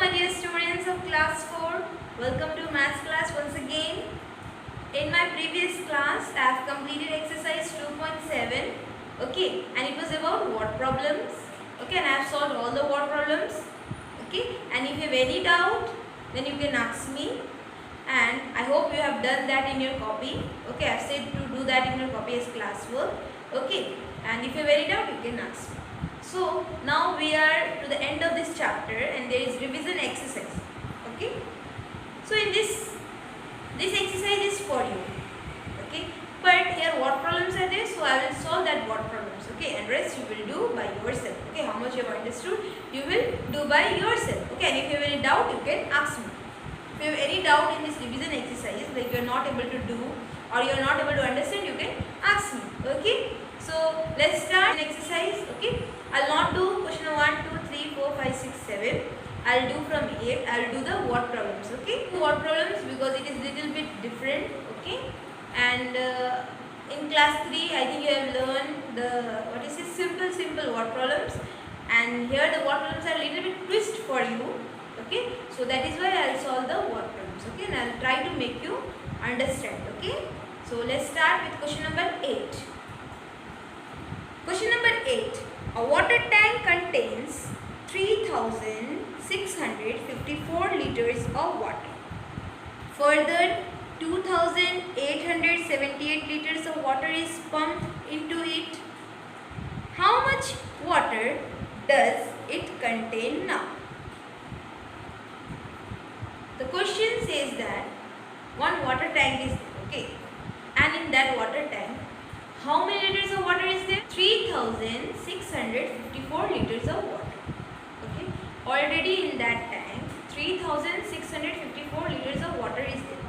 my dear students of class 4. Welcome to maths class once again. In my previous class, I have completed exercise 2.7. Okay, and it was about word problems. Okay, and I have solved all the word problems. Okay, and if you have any doubt, then you can ask me. And I hope you have done that in your copy. Okay, I have said to do that in your copy as classwork. Okay, and if you have any doubt, you can ask me. So now we are to the end of this chapter and there is revision exercise. Okay. So in this exercise is for you. Okay. But here what problems are there? So I will solve that what problems. Okay. And rest you will do by yourself. Okay. How much you have understood, you will do by yourself. Okay. And if you have any doubt, you can ask me. If you have any doubt in this revision exercise, like you are not able to do or you are not able to understand, you can ask me. Okay. So let's start an exercise. Okay. I'll not do question 1, 2, 3, 4, 5, 6, 7. I'll do from 8. I'll do the word problems. Okay. Word problems because it is little bit different. Okay. And in class 3, I think you have learned the simple word problems. And here the word problems are a little bit twist for you. Okay. So that is why I'll solve the word problems. Okay. And I'll try to make you understand. Okay. So let's start with question number 8. Question number 8. A water tank contains 3,654 liters of water. Further, 2,878 liters of water is pumped into it. How much water does it contain now? The question says that one water tank is there, okay, and in that water tank, how many liters of water is there? 3,654 liters of water. Okay. Already in that tank, 3,654 liters of water is there.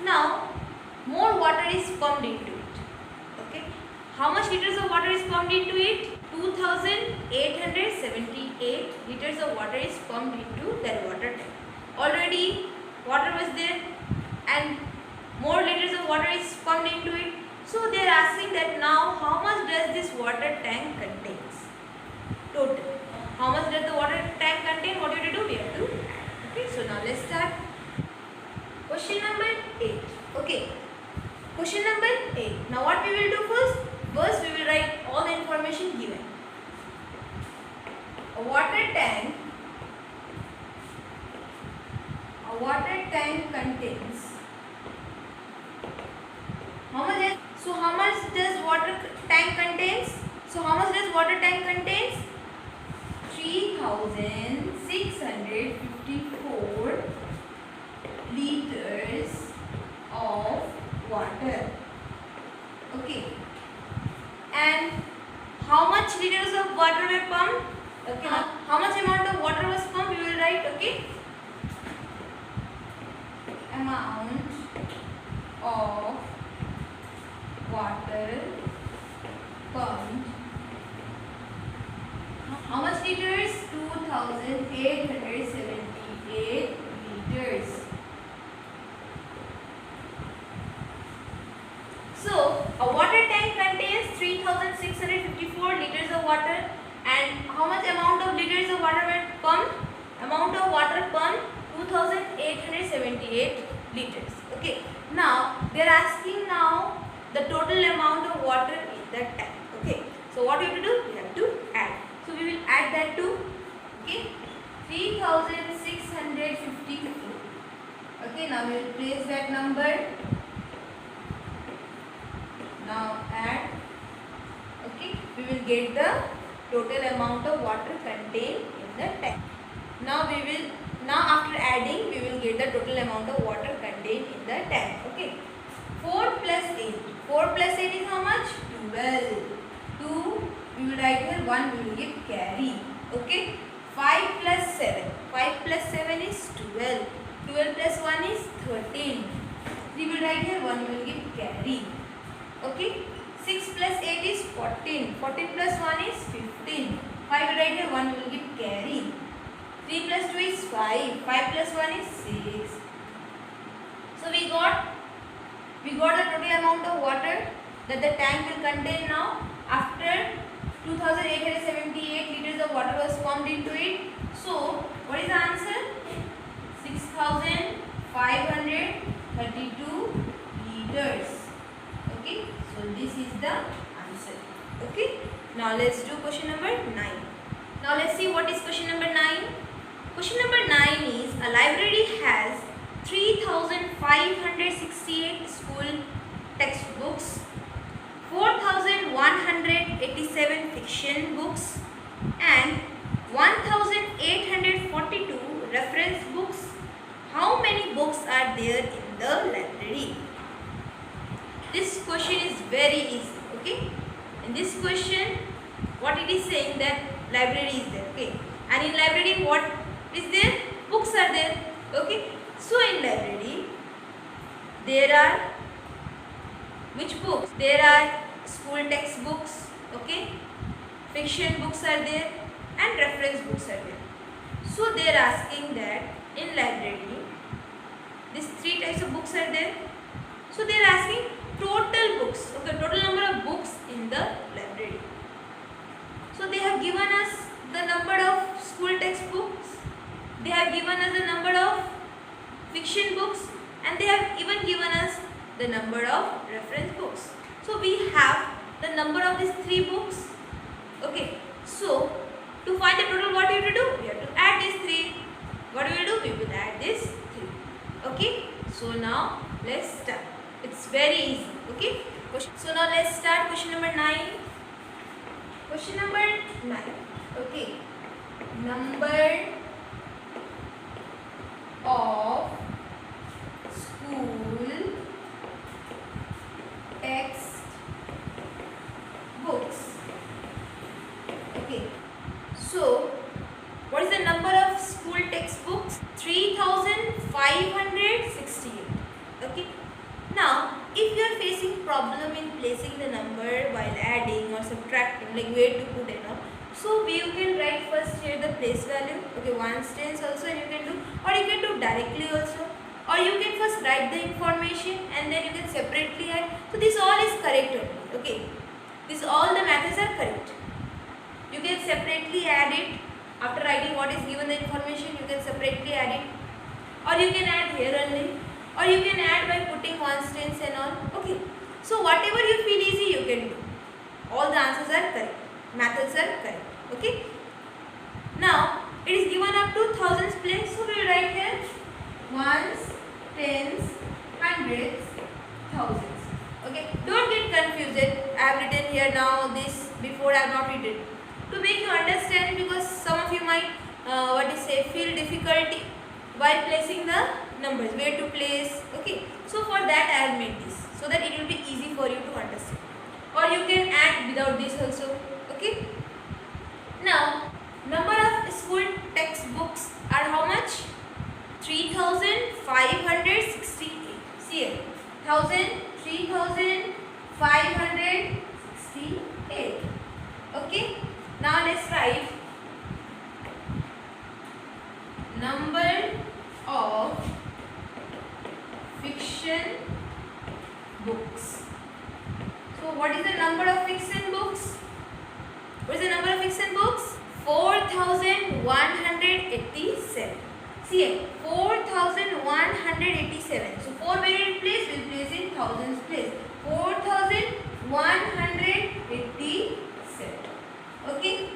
Now, more water is pumped into it. Okay. How much liters of water is pumped into it? 2,878 liters of water is pumped into that water tank. Already water was there and more liters of water is pumped into it. So they are asking that now how much does this water tank contains? Total. How much does the water tank contain? What do you have to do? We have to add. Okay, so now let's start. Question number 8. Okay. Question number 8. Now what we will do first? First we will write all the information given. A water tank contains how much? So how much does water tank contains? So how much does water tank contains? 3,654 liters of water. Okay. And how much liters of water were pumped? Okay. How much amount of water was pumped? We will write. Okay. Amount of water pumped. How much liters? 2,878 liters. So a water tank contains 3,654 liters of water. And how much amount of liters of water were pumped? Amount of water pumped 2,878 liters. Okay. Now they are asking now the total amount of water in that tank. Okay. So what we have to do? We have to add. So we will add that to, okay, 3,654. Okay. Now we will place that number. Now add. Okay. We will get the total amount of water contained in the tank. Now after adding, we will get the total amount of water contained in the tank. Okay. 4 plus 8. 4 plus 8 is how much? 12. 2, we will write here 1, we will give carry. Okay. 5 plus 7. 5 plus 7 is 12. 12 plus 1 is 13. 3 will write here 1, we will give carry. Okay. 6 plus 8 is 14. 14 plus 1 is 15. 5 will write here 1, we will give carry. 3 plus 2 is 5. 5 plus 1 is 6. So we got the total amount of water that the tank will contain now after 2,878 liters of water was pumped into it. So what is the answer? Now let's do question number 9. Now let's see what is question number 9. Question number 9 is a library has 3,568 school textbooks, 4,187 fiction books and 1,842 reference books. How many books are there in the library? This question is very easy. Okay. In this question, what it is saying that library is there. Okay. And in library, what is there? Books are there. Okay. So in library, there are which books? There are school textbooks. Okay. Fiction books are there and reference books are there. So they are asking that in library, these 3 types of books are there. So they are asking total books. Okay, total number of books in the library. So they have given us the number of school textbooks. They have given us the number of fiction books, and they have even given us the number of reference books. So we have the number of these 3 books. Okay. So to find the total, what we have to do? We have to add these 3. What we will do? We will add this 3. Okay. So now let's start. It's very easy. Okay. So now let's start question number 9. Question number 9. Okay. Number of school text books. Okay. So what is the number of school textbooks? 3,568. Okay. Now, if you are facing problem in placing the number while adding or subtracting, like where to put it, so you can write first here the place value. Okay, ones tens also you can do, or you can do directly also, or you can first write the information and then you can separately add. So this all is correct only. Okay, this all the methods are correct. You can separately add it after writing what is given the information. You can separately add it, or you can add here only, or you can add by putting ones tens and all. Okay, so whatever you feel easy you can do. All the answers are correct, methods are correct. Okay. Now it is given up to thousands place, so we will write here ones, tens, hundreds, thousands. Okay, don't get confused. I have written here now this, before I have not written, to make you understand, because some of you might feel difficulty while placing the numbers, where to place. Okay, so for that I have made this, so that it will be easy for you to understand, or you can add without this also. Okay. Now number of school textbooks are how much? 3,568. See here, 3,568. Okay. Now let's write number of fiction books. So what is the number of fiction books? What is the number of fiction books? 4,187. See here, 4,187. So 4 where it place? We will place in thousands place. 4,187. Okay.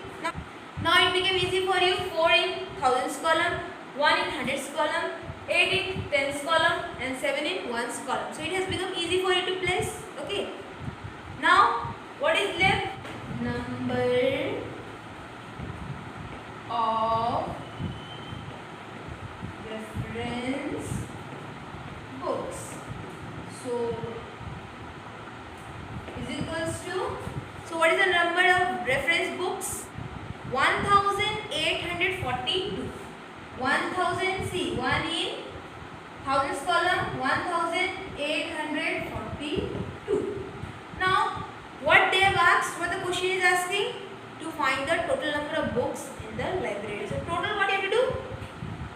Now it became easy for you. 4 in thousands column, 1 in hundreds column, 8 in tens column, and 7 in ones column. So it has become easy for you to place. Okay. Now what is left? Number of reference books. So is equals to, so what is the number of reference books? 1,842. 1,000, see, 1 in thousands column, 1,842. Now what they have asked, what the question is asking, to find the total number of books in the library. So total, what you have to do?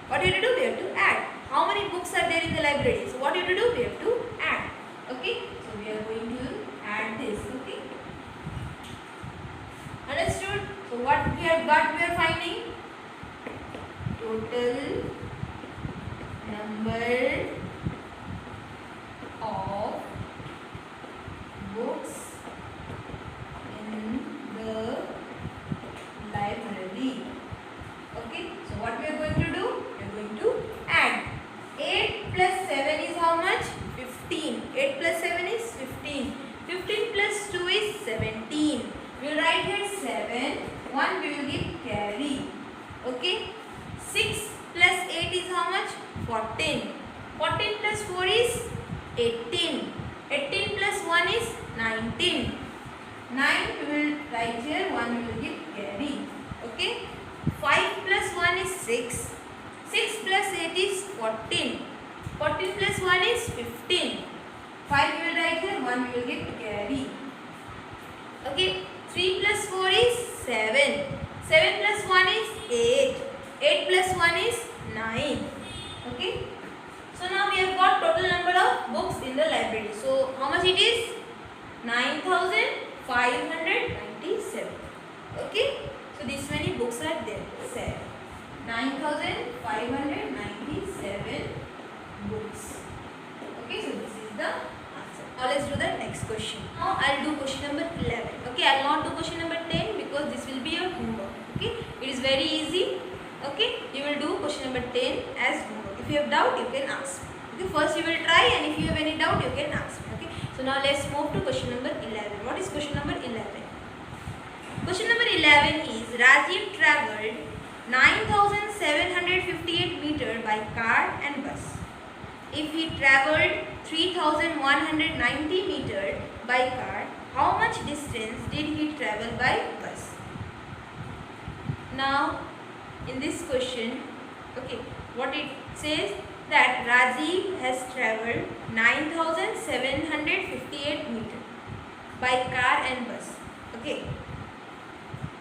What you have to do? We have to add. How many books are there in the library? So what you have to do? We have to add. Okay. So we are going to add this. Okay. Understood? So what we have got, we are finding total number of books in the plus 7 is how much? 15. 8 plus 7 is 15. 15 plus 2 is 17. We will write here 7. 1 we will give carry. Okay. 6 plus 8 is how much? 14. 14 plus 4 is 18. 18 plus 1 is 19. 9 we will write here, 1 we will give carry. Okay. 5 plus 1 is 6. 6 plus 8 is 14. 14 plus 1 is 15. 5 we will write here, 1 we will give carry. Okay. 3 plus 4 is 7. 7 plus 1 is 8. 8 plus 1 is 9. Okay. So now we have got total number of books in the library. So how much it is? 9,597. Okay. So this many books are there. 9,597 books. Okay. So this is the answer. Now let's do the next question. Now I'll do question number 11. Okay. I'll not do question number 10 because this will be your homework. Okay. It is very easy. Okay. You will do question number 10 as homework. If you have doubt, you can ask me. Okay. First you will try, and if you have any doubt, you can ask me. Okay. So now let's move to question number 11. What is question number 11? Question number 11 is Rajiv travelled 9,758 meters by car and bus. If he travelled 3,190 meters by car, how much distance did he travel by bus? Now, in this question, okay, what it says that Rajiv has travelled 9,758 meters by car and bus. Okay.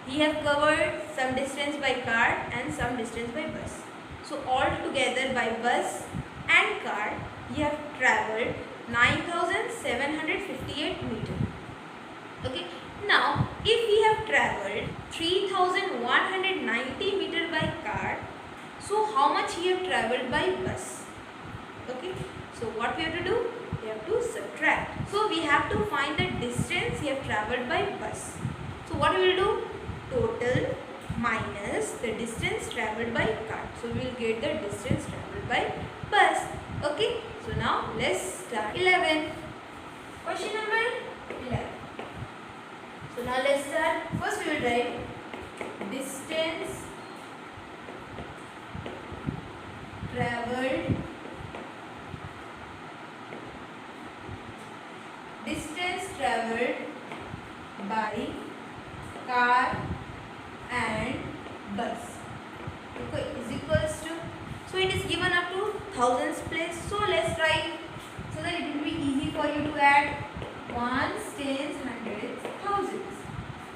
He have covered some distance by car and some distance by bus. So all together by bus and car he have travelled 9,758 meters. Okay. Now if he have travelled 3,190 meters by car, so how much he have travelled by bus? Okay. So what we have to do? We have to subtract. So we have to find the distance he have travelled by bus. So what we will do? Total minus the distance travelled by car. So we will get the distance travelled by bus. Okay. So now let's start 11. Question number 11. So now let's start. First we will write distance travelled. Distance travelled by car and bus, okay, is equals to, so it is given up to thousands place. So let's write so that it will be easy for you to add ones, tens, hundreds, thousands.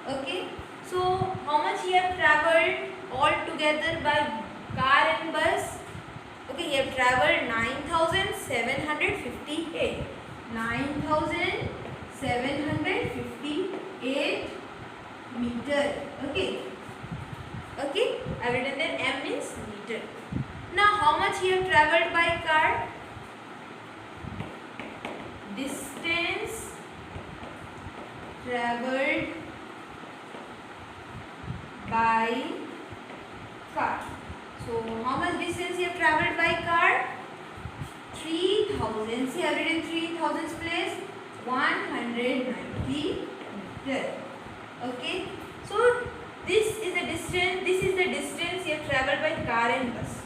Okay. So how much he have travelled all together by car and bus? Okay, he have travelled 9,758. 9,758 meter. Okay. Okay. I have written that m means meter. Now how much he have travelled by car? Distance travelled by car. So how much distance he have travelled by car? 3,000. See, I have written 3,000's place 190 meter. Okay. So this is the distance. This is the distance he have travelled by car and bus,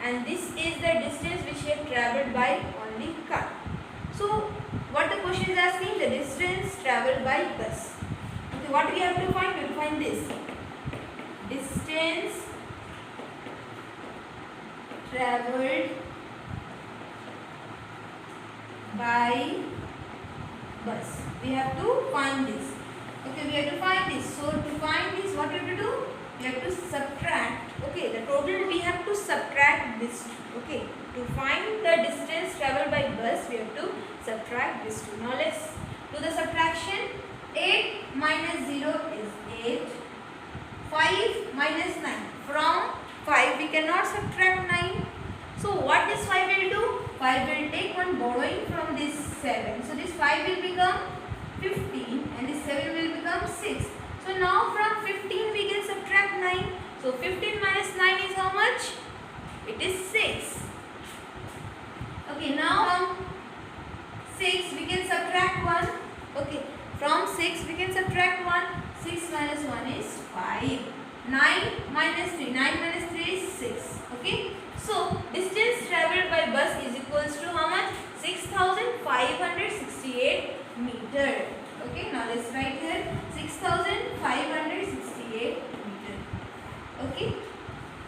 and this is the distance which he have travelled by only car. So what the question is asking? The distance travelled by bus. Okay. What we have to find? We will find this distance travelled by bus. We have to find this. Okay, we have to find this. So to find this, what we have to do? We have to subtract. Okay, the total we have to subtract this. Okay, to find the distance travelled by bus, we have to subtract this two. Now let's do the subtraction. 8 minus 0 is 8. 5 minus 9. From 5 we cannot subtract 9. So what this 5 will do? 5 will take one borrowing from this 7. So this 5 will become 15 and this 7 will become 6. So now from 15 we can subtract 9. So 15 minus 9 is how much? It is 6. subtract 1. 6 minus 1 is 5. 9 minus 3. 9 minus 3 is 6. Okay. So distance travelled by bus is equals to how much? 6,568 meter. Okay. Now let's write here 6,568 meter. Okay.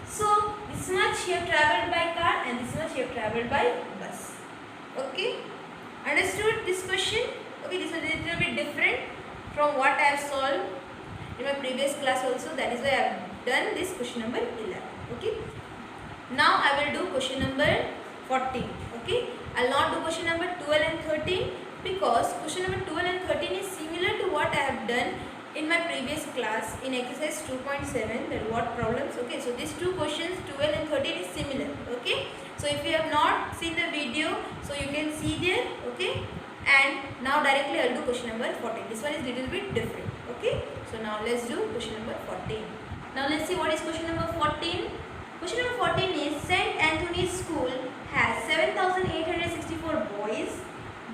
So this much you have travelled by car and this much you have travelled by bus. Okay. Understood this question? Okay. This one is a little bit different from what I have solved in my previous class also. That is why I have done this question number 11. Okay. Now I will do question number 14. Okay. I will not do question number 12 and 13 because question number 12 and 13 is similar to what I have done in my previous class in exercise 2.7, that what problems. Okay. So these two questions 12 and 13 is similar. Okay. So if you have not seen the video, so you can see there. Okay. And now directly I will do question number 14. This one is little bit different. Okay. So now let's do question number 14. Now let's see what is question number 14. Question number 14 is St. Anthony's School has 7,864 boys,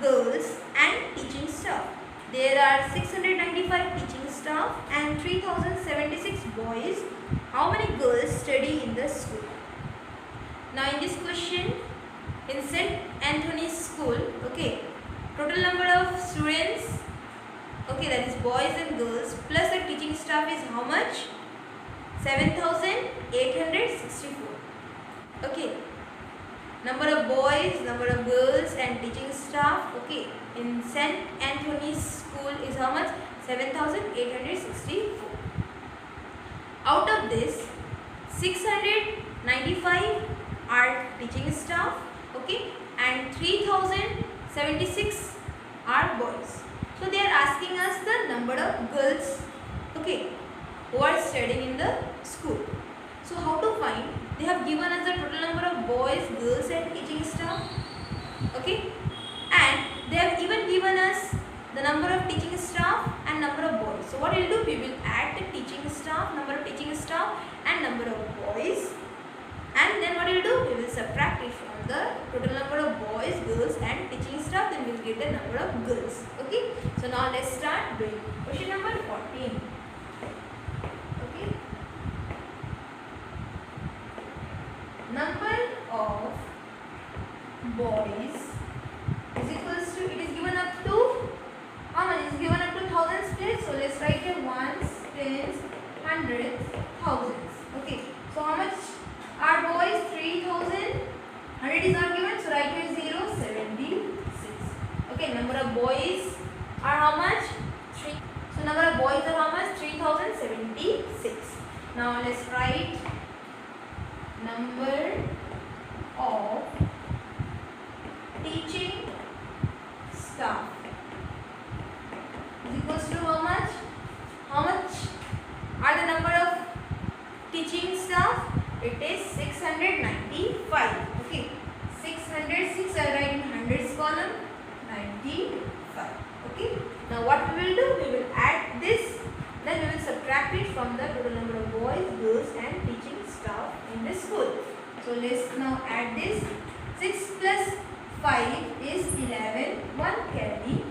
girls and teaching staff. There are 695 teaching staff and 3,076 boys. How many girls study in the school? Now in this question, in St. Anthony's School, okay, total number of students, okay, that is boys and girls plus the teaching staff is how much? 7,864. Okay. Number of boys, number of girls and teaching staff, okay, in St. Anthony's School is how much? 7,864. Out of this, 695 are teaching staff, okay, and 3,076 are boys. So they are asking us the number of girls, okay, who are studying in the school. So how to find? They have given us the total number of boys, girls and teaching staff. Okay. And they have even given us the number of teaching staff and number of boys. So what we will do? We will add the teaching staff, number of teaching staff and number of boys. And then what we will do? We will subtract it from the total number of boys, girls and teaching staff. Then we will get the number of girls. Okay. So now let's start doing question number 14. Number of boys is equals to, it is given up to, how much? It is given up to thousands place. So let's write here ones, tens, hundreds, thousands. Okay. So how much are boys? 3,000. 100 is not given. So write here 0, 76. Okay. Number of boys are how much? 3. So number of boys are how much? 3,076. Now let's write number of teaching staff is equals to how much? How much are the number of teaching staff? It is 695. Okay. 606 I write in hundreds column. 95. Okay. Now what we will do? We will add this. Then we will subtract it from the total number of boys, girls and teaching staff in the school. So let's now add this. 6 plus 5 is 11. 1 carry.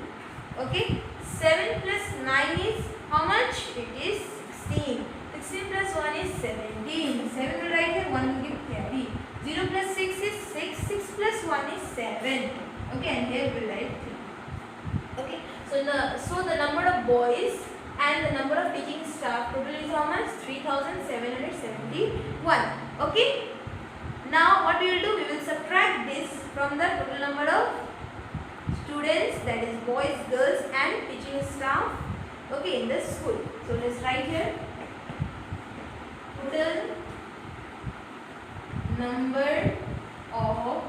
Okay. 7 plus 9 is how much? It is 16. 16 plus 1 is 17. 7 will write here. 1 will give carry. 0 plus 6 is 6. 6 plus 1 is 7. Okay. And here we will write 3. Okay. So the number of boys and the number of teaching staff total is how much? 3,771. Okay. Now what we will do? We will subtract this from the total number of students, that is boys, girls and teaching staff, okay, in the school. So let's write here total number of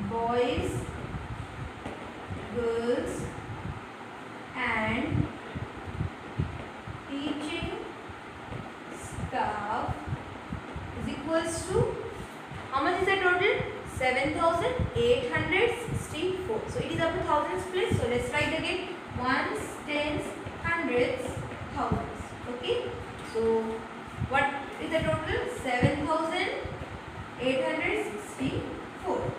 boys, girls and teaching staff is equals to, how much is the total? 7,864. So it is up to thousands place. So let's write again ones, tens, hundreds, thousands. Okay. So what is the total? 7,864.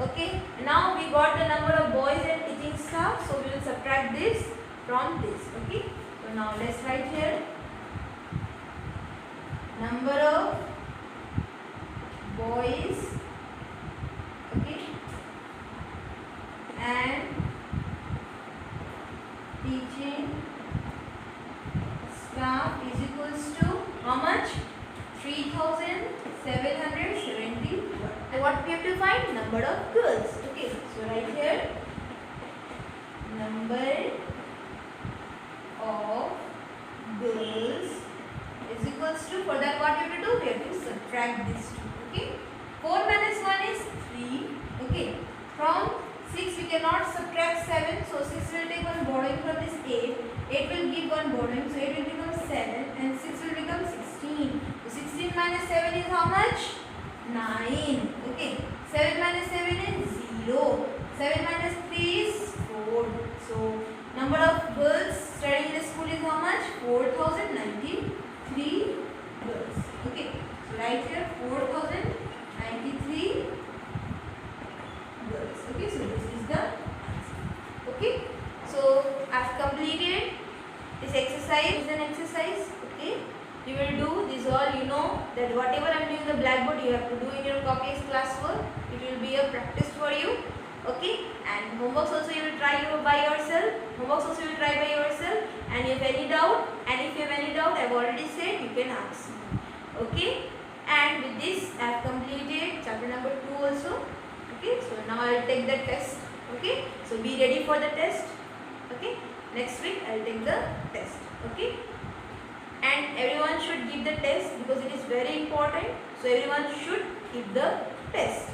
Okay. Now we got the number of boys and teaching staff. So we will subtract this from this. Okay, so now let's write here number of boys, okay, and teaching staff is equals to how much? 3770. And what we have to find? Number of girls. Okay, so right here number of girls is equals to, for that what we have to do? We have to subtract these two. Okay, 4 minus 1 is 3. Okay, from 6 we cannot subtract 7, so 6 will take one borrowing from this 8. 8 will give one borrowing, so 8 will become 7 and 6 will become 16. So 16 minus 7 is how much? 9. Okay, 7 minus 7 is 0. 7 minus 3 is 4. So number of girls studying in the school is how much? 4093 girls. Okay, so right here 4093 girls. Okay, so this is the answer. Okay, so I've completed this exercise. Is an exercise. Okay, you will do this all. You know that whatever I'm doing in the blackboard, you have to do in your copies classwork. It will be a practice for you. Okay, and homeworks also you will try by yourself. And if you have any doubt, I've already said you can ask me. Okay, and with this I have completed chapter number 2 also. Okay, so now I will take the test. Okay, so be ready for the test. Okay, next week I will take the test. Okay, and everyone should give the test because it is very important. So everyone should give the test.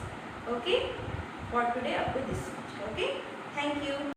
Okay, for today up to this much. Okay, thank you.